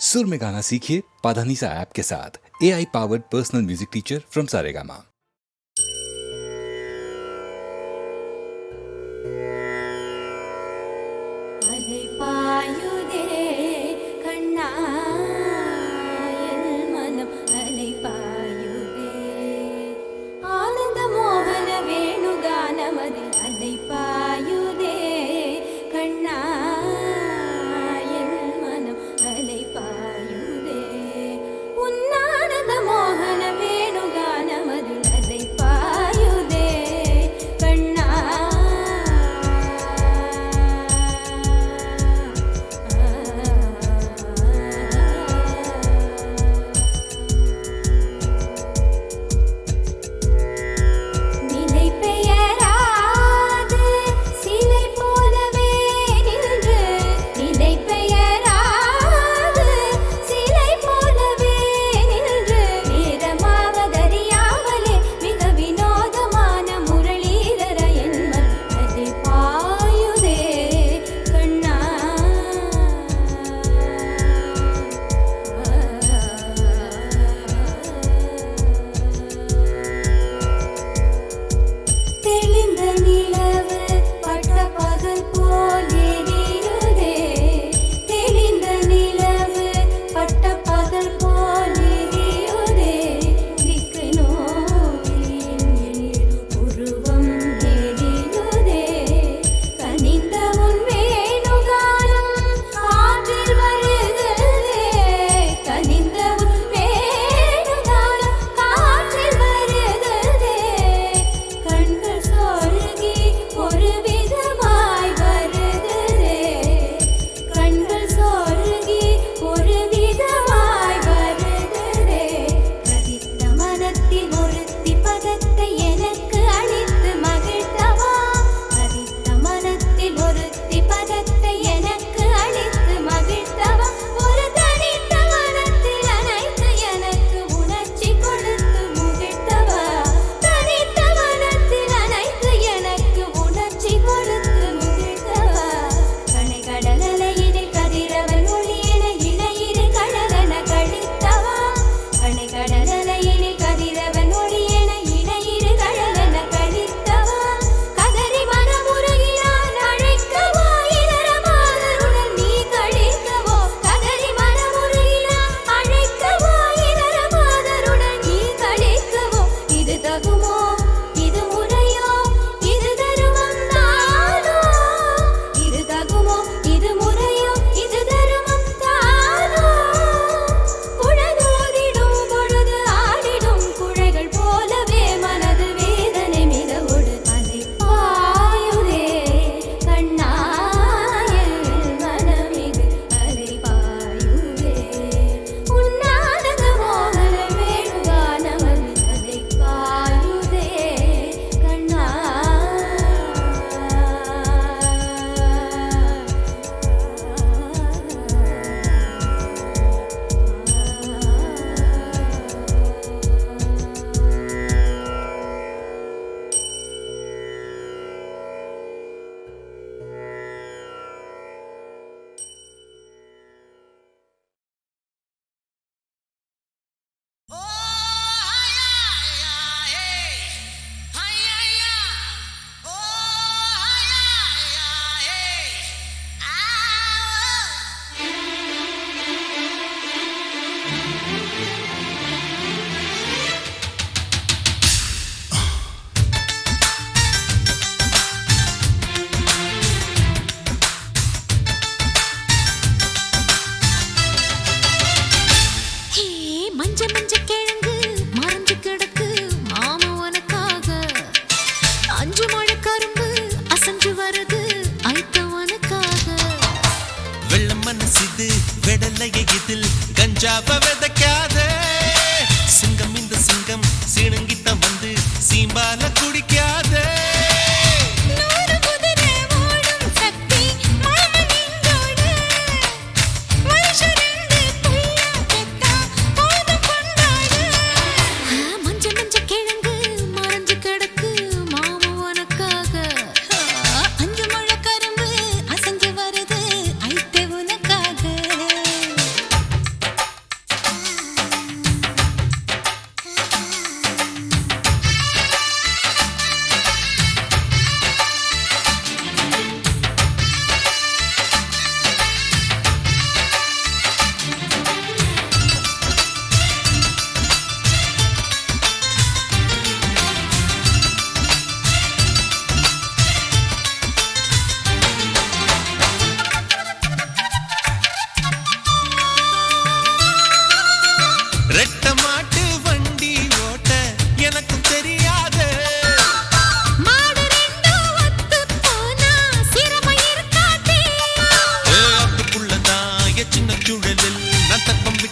सुर में गाना सीखिए पाधानीसा ऐप के साथ। AI powered personal music teacher from Saregama.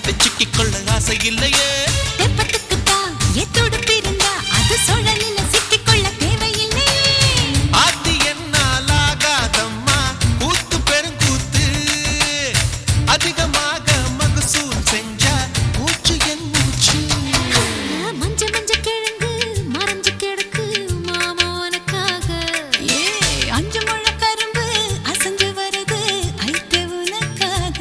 சிக்கிக் கொள்ள ஆசை இல்லையே ஆத்தி என்னால் ஆகாதம்மா கூத்து பெருங்கூத்து அதிகமாக மகசூல் செஞ்சா மூச்சு என் மூச்சு மஞ்ச மஞ்ச கிழங்கு மறைஞ்சு கிடக்கு மாமா உனக்காக அஞ்சு முழ கரும்பு அசைஞ்சு வருது ஐட்டு உனக்காக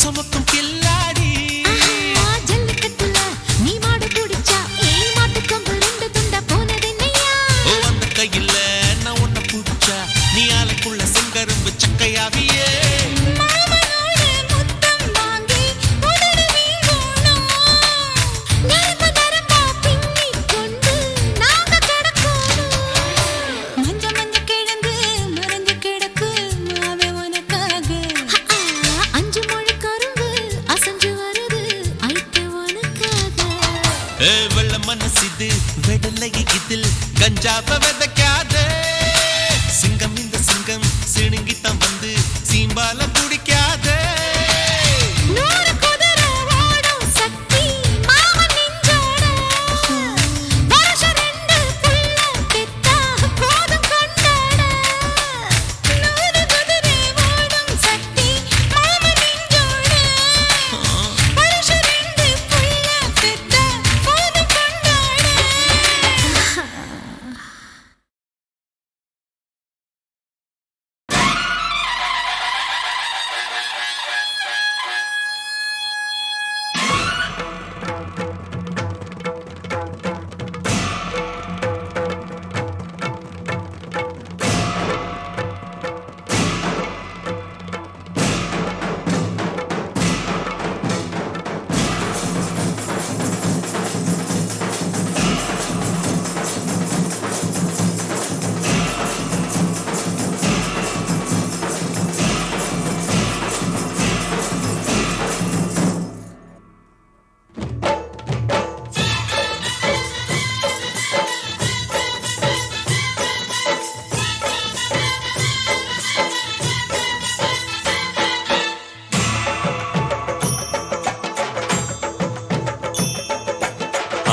சுமக்கும் கில்லாடி ஜல்லிக்கட்டுல நீ மாடு குடிச்சா மாட்டு கொம்பு ரெண்டு துண்டா போனதென்னையா அந்த கையில நான் உன்னை பிடிச்சா நீ ஆளுக்குள்ள செங்கரும்பு சக்கையாவியே மாமனோட முத்தம் வாங்கி உடனே வீங்கணும் நரம்பு நரம்பா பின்னி கொண்டு நாங்க கிடக்கணும் மஞ்ச மஞ்ச கிழங்கு மறைஞ்சு கிடக்கு மாவே உனக்காக அஞ்சு முழ கரும்பு அசைஞ்சு வருது ஐட்டு உனக்காக வெள்ள மனசிது வெடலை இதில் கஞ்சாவ விதைக்காதே சிங்கம் இந்த சிங்கம் சிணுங்கித்தான் வந்து சீம்பால குடிக்காதே நூறு குதிரை ஓடும் சக்தி மாமன் நெஞ்சோட வருஷம் ரெண்டு புள்ள பெத்தா போதும் கொண்டாட நூறு குதிரை ஓடும் சக்தி மாமன் நெஞ்சோட வருஷம் ரெண்டு புள்ள பெத்தா போதும் கொண்டாட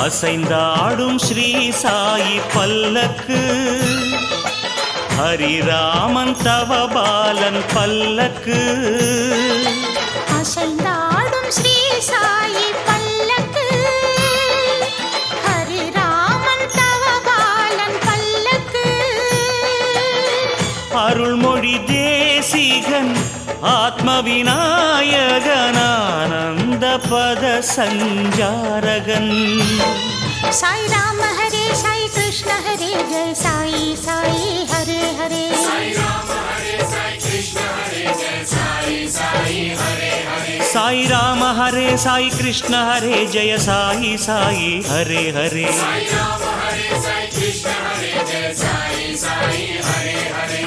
அசைந்தாடும் ஸ்ரீ சாயி பல்லக்கு ஹரிராமன் தவபாலன் பல்லக்கு அசைந்தாடும் ஸ்ரீ சாயி பல்லக்கு ஹரிராமன் தவபாலன் பல்லக்கு அருள்மொழி தேசிகன் ஆத்ம விநாயகன் ஆனந்த பத சஞ்சாரகன் சாய் ராம ஹரே சாய் கிருஷ்ண ஹரே ஜெய சாயி சாயி ஹரே ஹரே சாய் ராம ஹரே சாய் கிருஷ்ண ஹரே ஜெய சாயி சாயி ஹரே ஹரே சாய் ராம ஹரே சாய் கிருஷ்ண ஹரே ஜெய சாயி சாயி ஹரே ஹரே சாய் ராம ஹரே சாய் கிருஷ்ண ஹரே ஜெய சாயி சாயி ஹரே ஹரே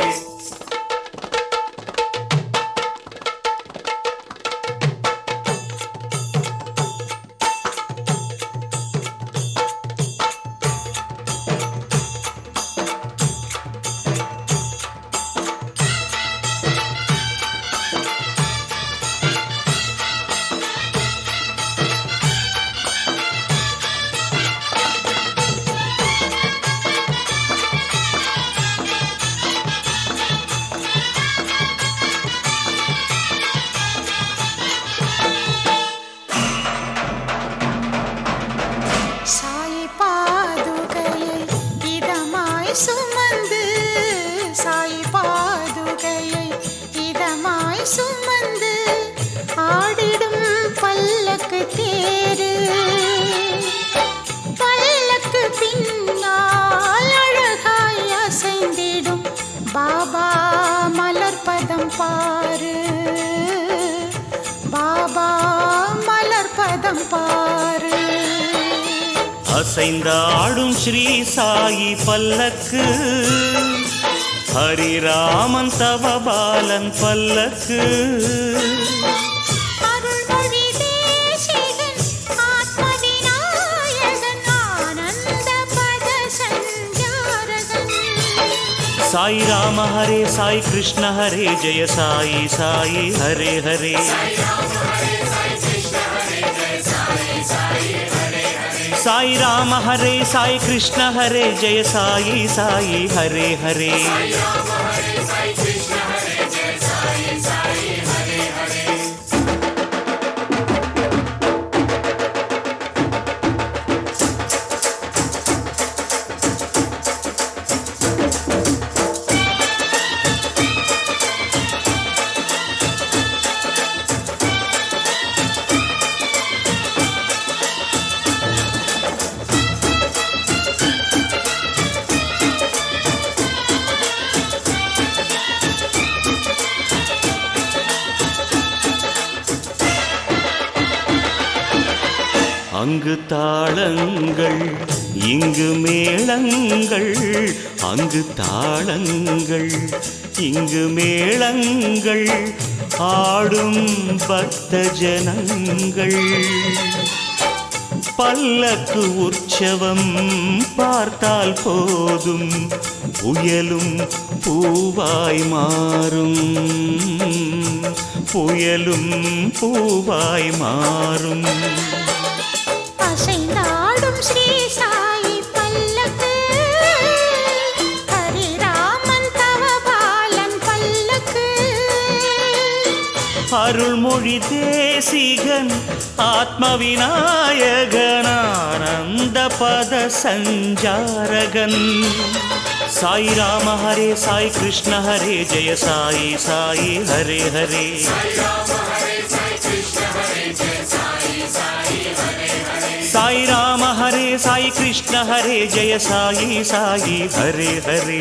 பாபா மலர் பதம் பாரு பாபா மலர் பதம் பாரு. அசைந்தாடும் ஸ்ரீ சாயி பல்லக்கு ஹரிராமன் தவபாலன் பல்லக்கு. அருள்மொழி தேசிகன் ஆத்ம விநாயகன் ஆனந்த பத சஞ்சாரகன். சாய் ராம ஹரே சாய் கிருஷ்ண ஹரே ஜெய சாயி சாயி ஹரே ஹரே. சாய் ராம ஹரே சாய் கிருஷ்ண ஹரே ஜெய சாயி சாயி ஹரே ஹரே. அங்கு தாளங்கள் இங்கு மேளங்கள், அங்கு தாளங்கள் இங்கு மேளங்கள், ஆடும் பக்த ஜனங்கள். பல்லக்கு உற்சவம் பார்த்தால் போதும் புயலும் பூவாய் மாறும், புயலும் பூவாய் மாறும். அசைந்தாடும் ஸ்ரீ சாயி பல்லக்கு ஹரிராமன் தவபாலன் பல்லக்கு. அருள்மொழி தேசிகன் ஆத்ம விநாயகன் ஆனந்த பத சஞ்சாரகன். சாய் ராம ஹரே சாய் கிருஷ்ண ஹரே ஜெய சாயி சாயி ஹரே ஹரே. சாய் ராம ஹரே சாய் கிருஷ்ண ஹரே ஜெய சாயி சாயி ஹரே ஹரே.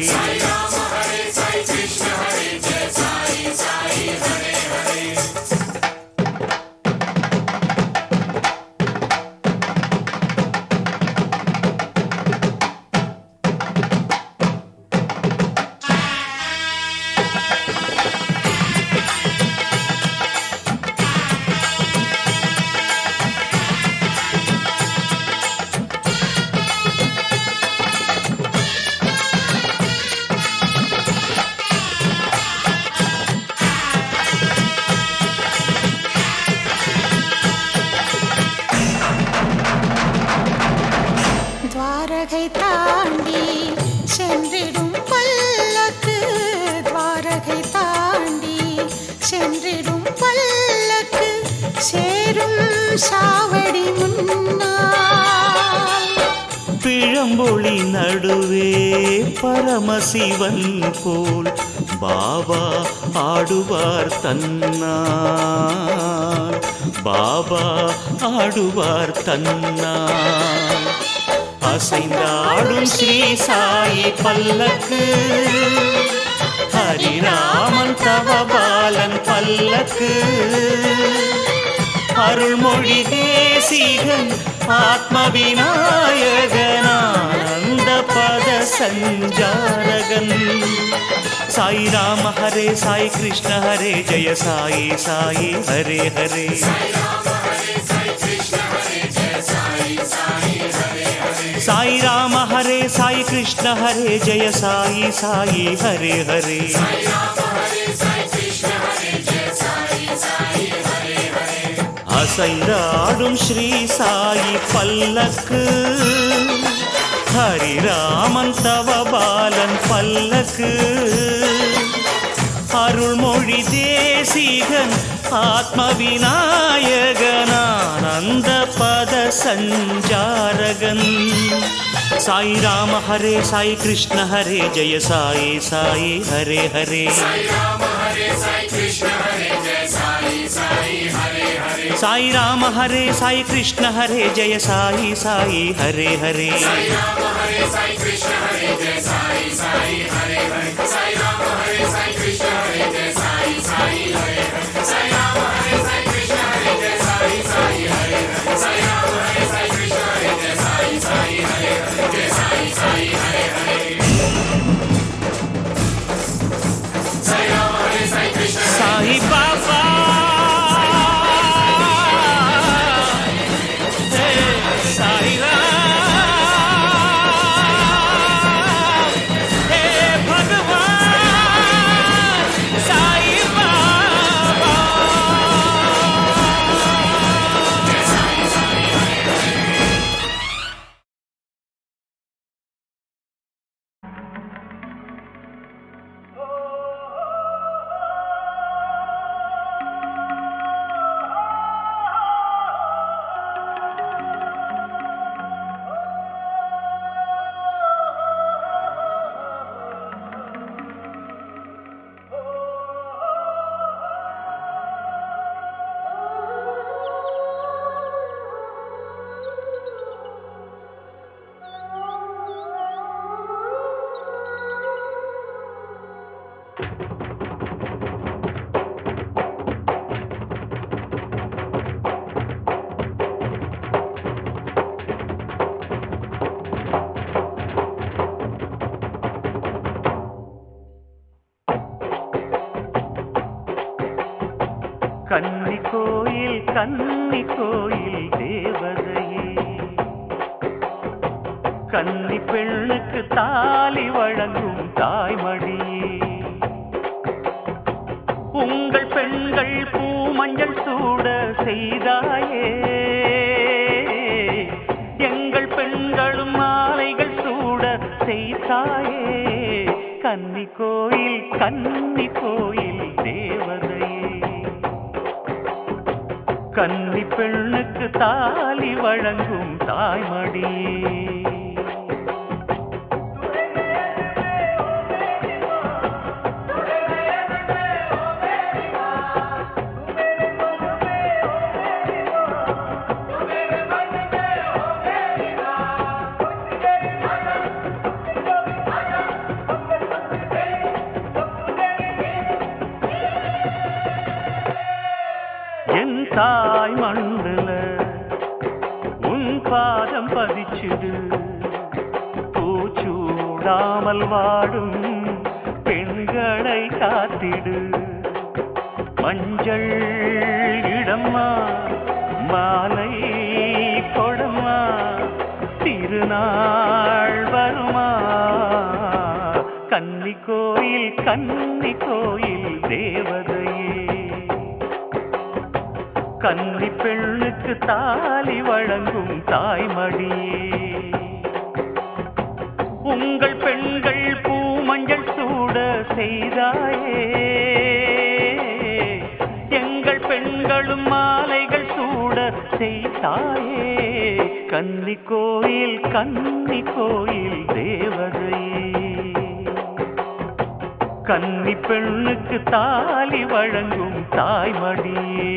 துவாரகை தாண்டி சென்றிடும் பல்லக்கு, துவாரகை தாண்டி சென்றிடும் பல்லக்கு, சேரும் சாவடி முன்னால். பிழம்பொழி நடுவே பரமசிவன் போல் பாபா ஆடுவார் தன்னார், பாபா ஆடுவார் தன்னார். அசைந்தாடும் ஸ்ரீ சாயி பல்லக்கு ஹரிராமன் தவபாலன் பல்லக்கு. அருள்மொழி தேசிகன் ஆத்ம விநாயகன் ஆனந்த பத சஞ்சாரகன். சாய் ராம ஹரே சாய் கிருஷ்ண ஹரே ஜெய சாயி சாயி ஹரே ஹரே. சாய் ராம ஹரே சாய் கிருஷ்ண ஹரே ஜெய சாயி சாயி ஹரே ஹரே. அசைந்தாடும் ஸ்ரீ சாயி பல்லக்கு ஹரிராமன் தவபாலன் பல்லக்கு. அருள்மொழி தேசிகன் ஆத்ம விநாயகன் ஆனந்த பத சஞ்சாரகன். சாய் ராம ஹரே சாய் கிருஷ்ண ஹரே ஜெய சாயி சாயி ஹரே ஹரே. சாய் ராம ஹரே சாய் கிருஷ்ண ஹரே ஜெய Sai Sai Hare Hare. Krishna Hare Jai Sai Sai Hare Hare Sai Ram Hare Sai Krishna Hare Jai Sai கன்னி கோயில் தேவதையே, கன்னி பெண்ணுக்கு தாலி வழங்கும் தாய்மடியே, உங்கள் பெண்கள் பூமஞ்சள் சூட செய்தாயே, எங்கள் பெண்களும் மாலைகள் சூட செய்தாயே, கன்னி கோயில் தேவதையே, கன்னி பெண்ணுக்கு தாலி வழங்கும் தாய்மடியே. என் தாய் மண்ணுல உன் பாதம் பதிச்சுடு, பூச்சூடாமல் வாடும் பெண்களை காத்திடு, மஞ்சள் இடம்மா மாலை கொடம்மா, திருநாள் வருமா, கன்னி கோயில் தேவதையே, கன்னி பெண்ணுக்கு தாலி வழங்கும் தாய்மடியே, உங்கள் பெண்கள் பூமஞ்சள் சூட செய்தாயே, எங்கள் பெண்களும் மாலைகள் சூட செய்தாயே, கன்னி கோயில் தேவதையே, கன்னி பெண்ணுக்கு தாலி வழங்கும் தாய்மடியே.